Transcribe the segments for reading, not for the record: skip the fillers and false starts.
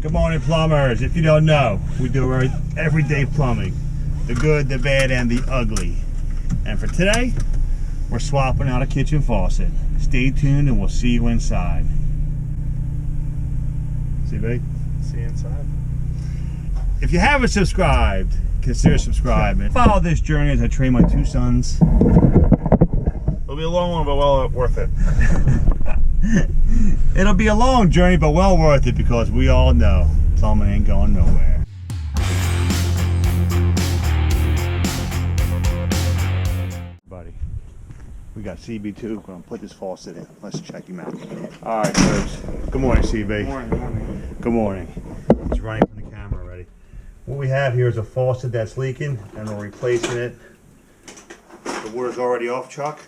Good morning, plumbers. If you don't know, we do everyday plumbing. The good, the bad, and the ugly. And for today, we're swapping out a kitchen faucet. Stay tuned and we'll see you inside. CB? See you inside. If you haven't subscribed, consider subscribing. Follow this journey as I train my two sons. It'll be a long one, but well worth it. It'll be a long journey, but well worth it because we all know plumbing ain't going nowhere. Buddy, we got CB2. We're going to put this faucet in. Let's check him out. All right, folks. Good morning, CB. Good morning. Good morning. Good morning. He's running from the camera already. What we have here is a faucet that's leaking, and we're replacing it. The water's already off, Chuck.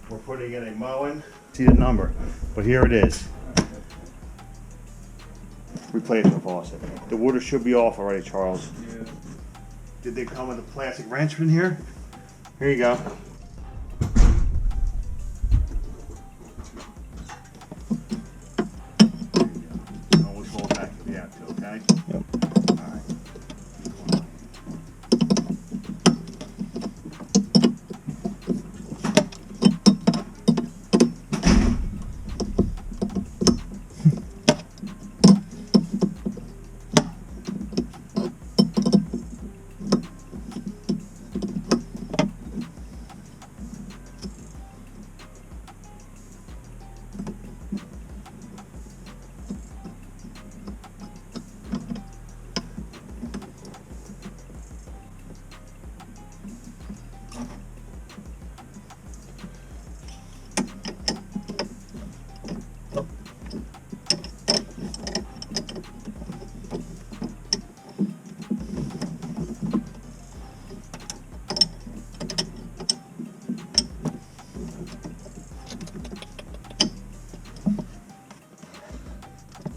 We're putting in a Moen. See the number, but here it is. Replacement faucet. The water should be off already, Charles. Yeah. Did they come with a plastic wrench in here? Here you go. Always hold back if you have to, okay? Yep. All right.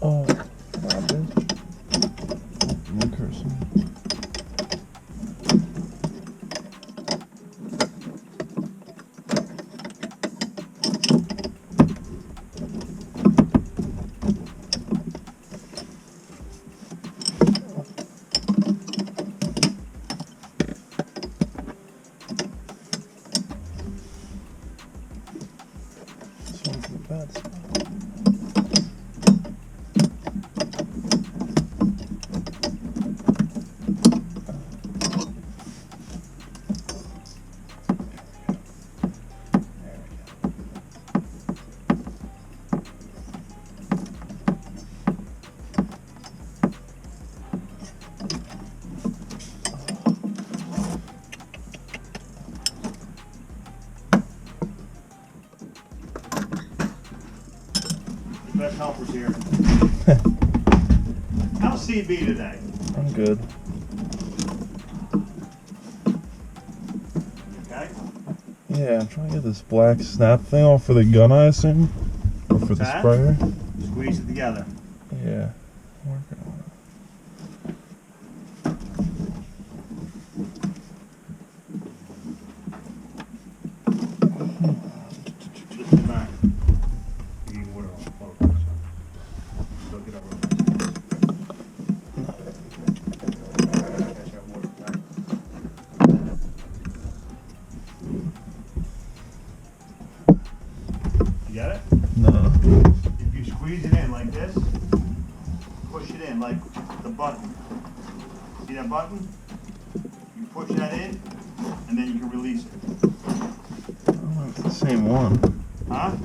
Oh, Robin. My cursor. This one's in the bad spot. Best helpers here. How's CB today? I'm good. Okay. Yeah, I'm trying to get this black snap thing off for the gun, I assume. Or for the That? sprayer. Squeeze it together. Yeah. I'm working on it. Lift it back. You need water on the floor. So get over there. Catch that water, okay? You got it? No. If you squeeze it in like this, push it in like the button. See that button? You push that in, and then you can release it. Oh, it's the same one. Huh?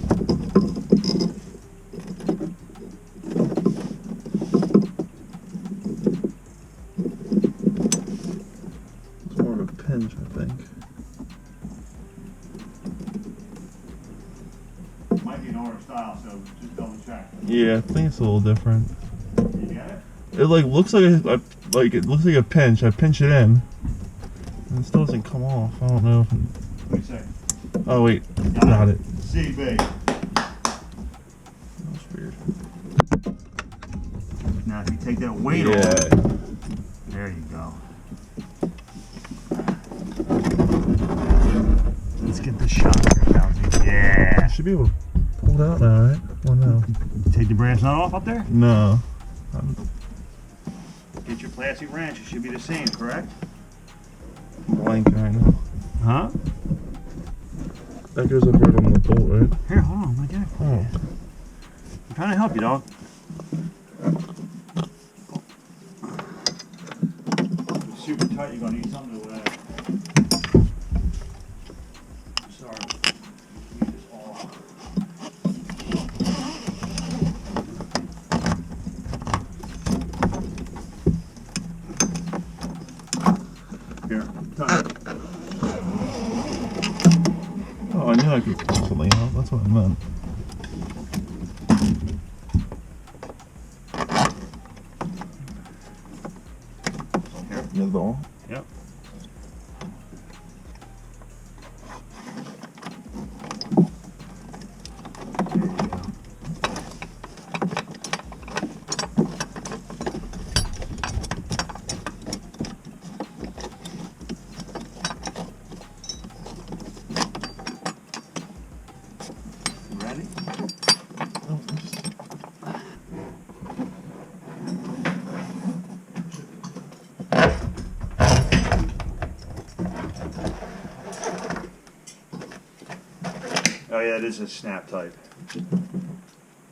It's more of a pinch, I think. Might be an older style, so just double check. Yeah, I think it's a little different. You got it? It like looks like it looks like a pinch. I pinch it in, and it still doesn't come off. I don't know. Let me see. Oh wait, got it. CB. That's weird. Now if you take that weight Yeah. off, there you go. Let's get this shot here, Bouncy. Yeah. I should be able to pull it out now, right? Or no? Take the brass nut off up there? No. Get your plastic wrench. It should be the same, correct? Blank right now. Huh? That goes up right on the bolt, right? Here, hold on. I'm gonna get it for you. I'm trying to help you, dog. It's super tight. You're gonna need something to sorry. Leave this all out. Here, time. Oh, I knew I could pull something out. That's what I meant. Here. Near the ball. Yep. There you go. Ready? Oh yeah, it is a snap type.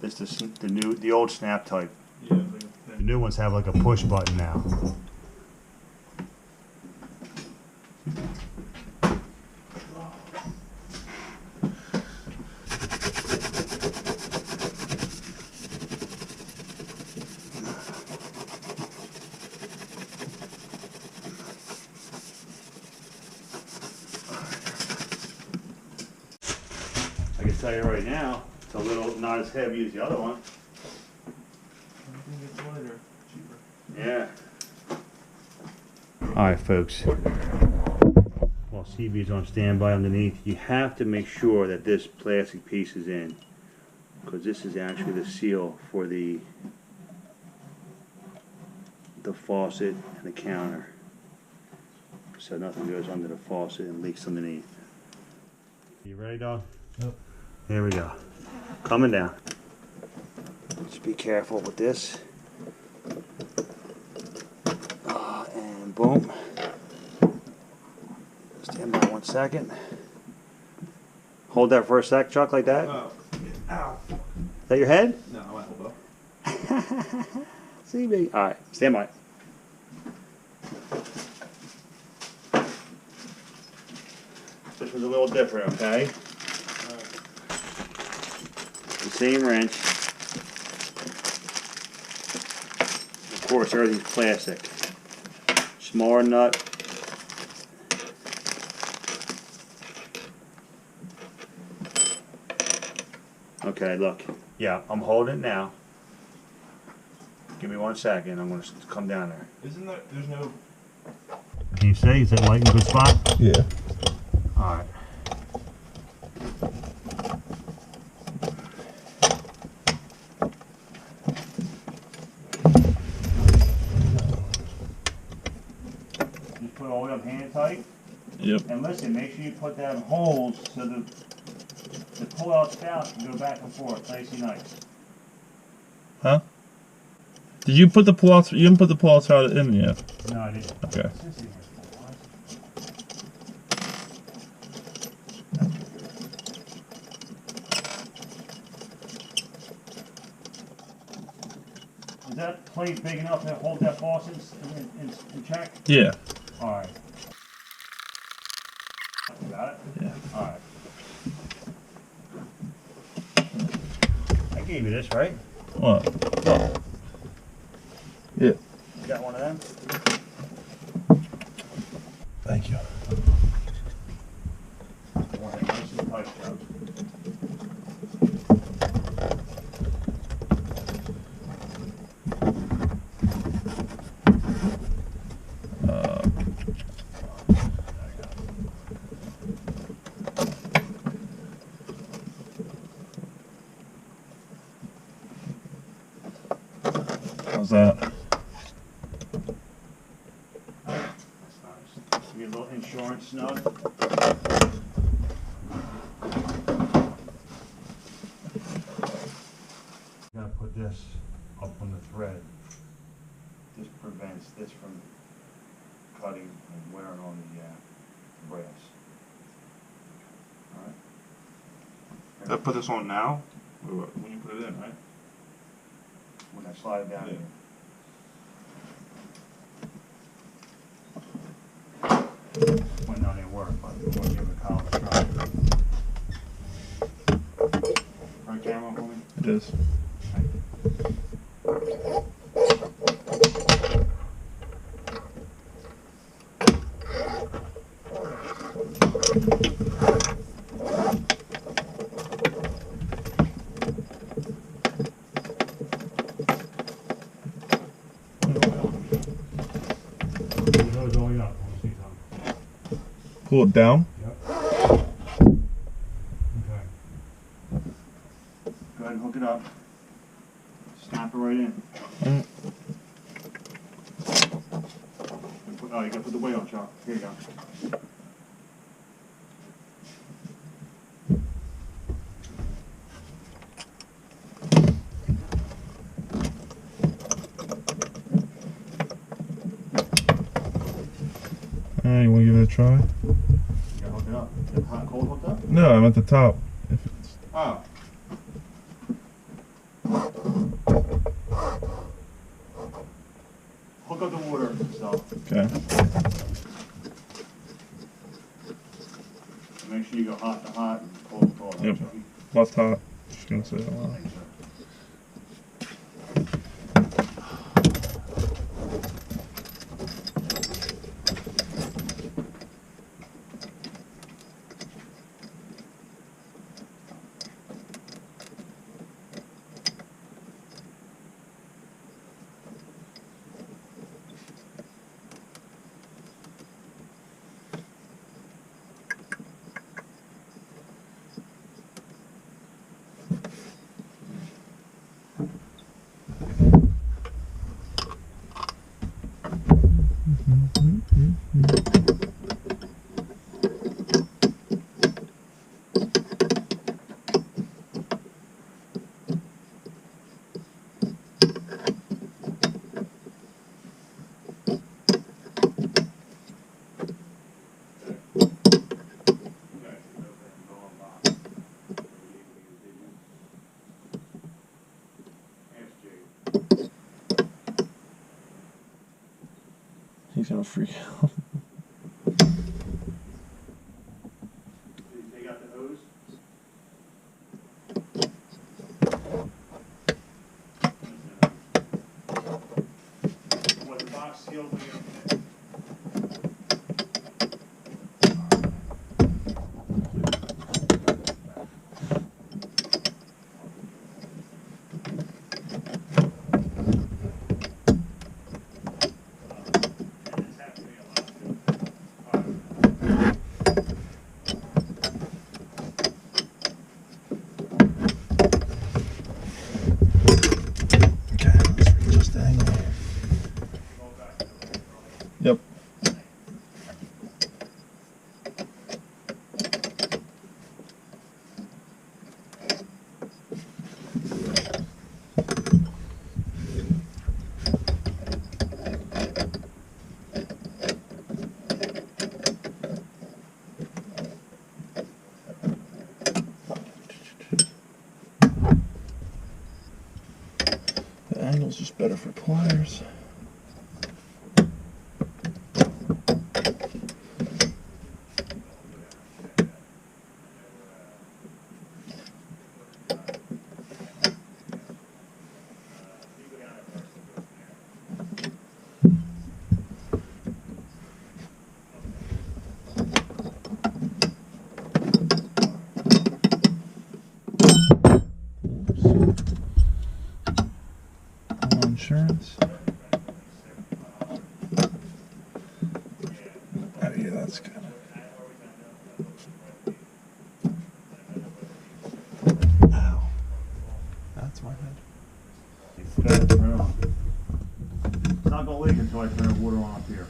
This is the old snap type. Yeah. The new ones have like a push button now. I can tell you right now, it's a little not as heavy as the other one. Everything gets lighter, cheaper. Yeah. Alright folks, while CB's on standby underneath, you have to make sure that this plastic piece is in, because this is actually the seal for the faucet and the counter, so nothing goes under the faucet and leaks underneath. You ready, dog? Yep. Here we go. Coming down. Just be careful with this. And boom. Stand by 1 second. Hold that for a sec, Chuck, like that. Oh. Ow. Is that your head? No, my elbow. See me. Alright, stand by. This was a little different, okay? The same wrench. Of course, everything's plastic. Smaller nut. Okay, look. Yeah, I'm holding it now. Give me 1 second. I'm going to come down there. Isn't there, there's no... Can you see? Is that light in a good spot? Yeah. Alright. Just put it all the way up hand tight. Yep. And listen, make sure you put that in holes so the pull-out spout can go back and forth, nice and nice. Huh? Did you put the pull-out, you didn't put the pull-out out in yet? No, I didn't. Okay. Is that plate big enough to hold that faucet in check? Yeah. Alright. Got it? Yeah. Alright. I gave you this, right? What? Yeah. You got one of them? Thank you. I want it nice and tight, Joe. How's that? That's nice. Give me a little insurance snug. Gotta put this up on the thread. prevents this from cutting and wearing on the brass. Alright? I put this on now? Or when you put it in, right? When I slide it down Yeah. here. Might not even work, but we're gonna give it a college try. Right camera for me? It is. Those going up. Wanna see something? Pull it down. Yep. Okay. Go ahead and hook it up. Snap it right in. Oh, you gotta put the weight on, Chuck. Here you go. Alright, you wanna give it a try? You gotta hook it up. Is it hot cold hooked up? No, I'm at the top. If it's Oh. Hook up the water itself. okay. Make sure you go hot to hot and cold to cold. Yep. Left hot. Just gonna say that loud. Thanks, sir. He's gonna freak out. Did you take out the hose? Was the box sealed when you opened it? Okay, let's readjust the angle. Yep. The angle's just better for pliers. Insurance. Oh yeah, that's good. Ow. That's my head. Okay, turn it on. It's not gonna leak until I turn the water on up here.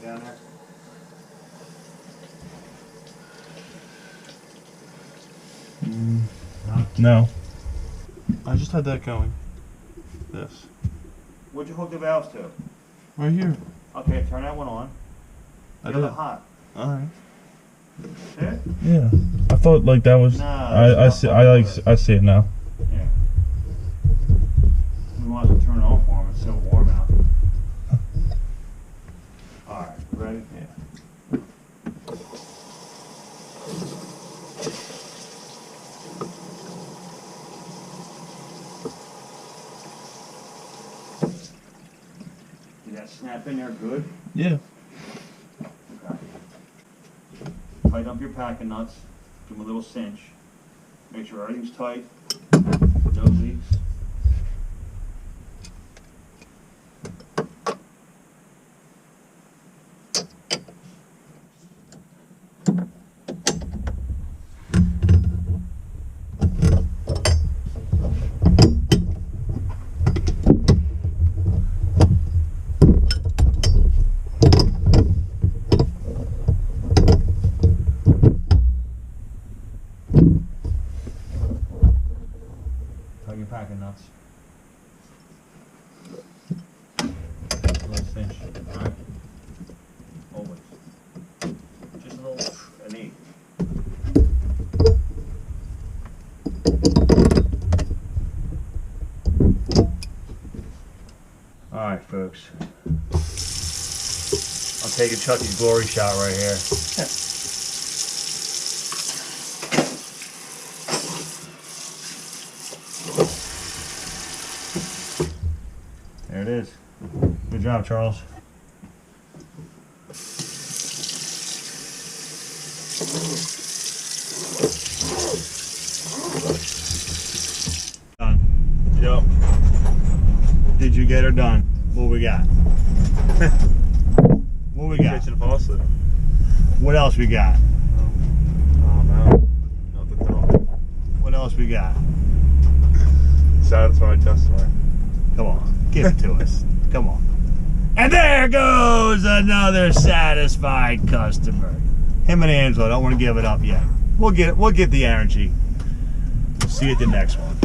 Anything down there? No. I just had that going. This. What'd you hook the valves to? Right here. Okay, turn that one on. I Feel did. it hot. Alright. See it? Yeah. I thought like that was. Nah, I see it now. Yeah. We might as well turn it on for him. It's so warm out. Alright, ready? Yeah. Did that snap in there good? Yeah. Okay. Tighten up your packing nuts. Give them a little cinch. Make sure everything's tight. No leaks. Tighten your packing nuts. A little cinch. Alright? Always. Just a little an eight. Alright, folks. I'm taking Chucky's glory shot right here. There it is. Good job, Charles. Done. Yep. Did you get her done? What we got? What we got? Kitchen faucet. What else we got? Oh no. Not the tell me. What else we got? Satisfied customer. Come on, give it to us. Come on. And there goes another satisfied customer. Him and Angelo don't want to give it up yet. We'll get the energy. We'll see you at the next one.